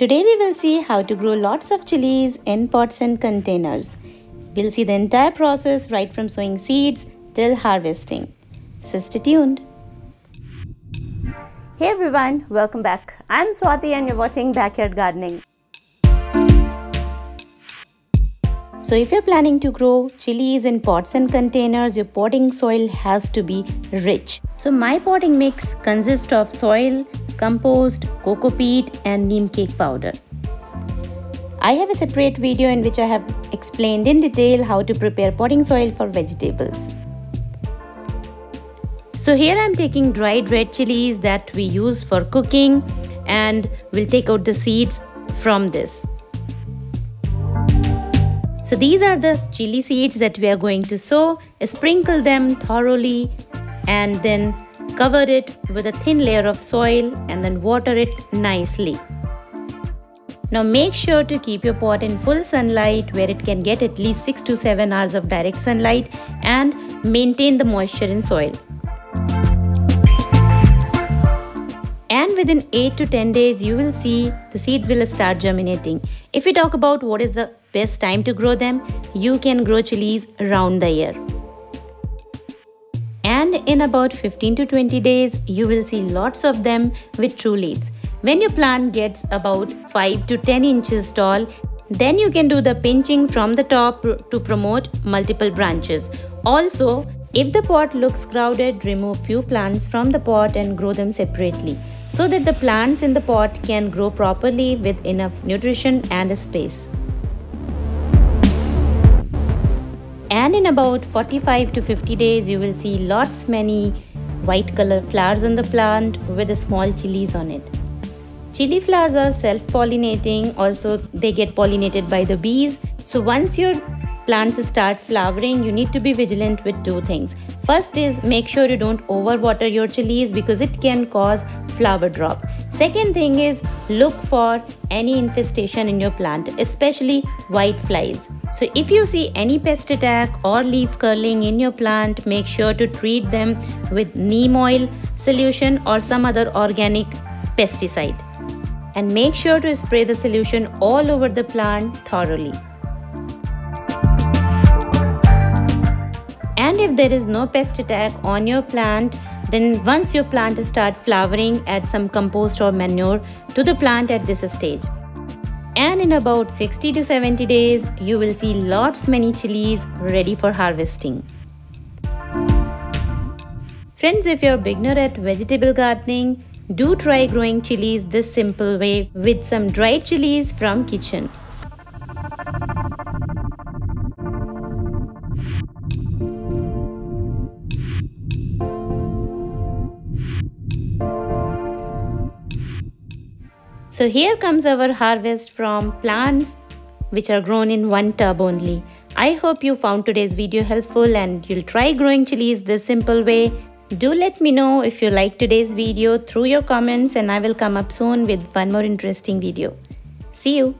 Today we will see how to grow lots of chilies in pots and containers. We'll see the entire process right from sowing seeds till harvesting. So stay tuned. Hey everyone, welcome back. I'm Swati and you're watching Backyard Gardening. So if you're planning to grow chilies in pots and containers, your potting soil has to be rich. So my potting mix consists of soil, compost, cocopeat and neem cake powder. I have a separate video in which I have explained in detail how to prepare potting soil for vegetables. So here I am taking dried red chilies that we use for cooking and we'll take out the seeds from this. So these are the chili seeds that we are going to sow. Sprinkle them thoroughly and then cover it with a thin layer of soil and then water it nicely. Now make sure to keep your pot in full sunlight where it can get at least 6 to 7 hours of direct sunlight and maintain the moisture in soil. And within 8 to 10 days, you will see the seeds will start germinating. If we talk about what is the best time to grow them, you can grow chilies around the year. And in about 15 to 20 days, you will see lots of them with true leaves. When your plant gets about 5 to 10 inches tall, then you can do the pinching from the top to promote multiple branches. Also, if the pot looks crowded, remove few plants from the pot and grow them separately so that the plants in the pot can grow properly with enough nutrition and space. And in about 45 to 50 days, you will see lots many white color flowers on the plant with the small chilies on it. Chili flowers are self-pollinating, also they get pollinated by the bees. So once your plants start flowering, you need to be vigilant with two things. First is make sure you don't overwater your chilies because it can cause flower drop. Second thing is look for any infestation in your plant, especially white flies. So if you see any pest attack or leaf curling in your plant, make sure to treat them with neem oil solution or some other organic pesticide. And make sure to spray the solution all over the plant thoroughly. And if there is no pest attack on your plant, then once your plant starts flowering, add some compost or manure to the plant at this stage. And in about 60 to 70 days, you will see lots many chilies ready for harvesting. Friends, if you're a beginner at vegetable gardening, do try growing chilies this simple way with some dried chilies from kitchen. So here comes our harvest from plants which are grown in one tub only. I hope you found today's video helpful and you'll try growing chilies this simple way. Do let me know if you liked today's video through your comments and I will come up soon with one more interesting video. See you.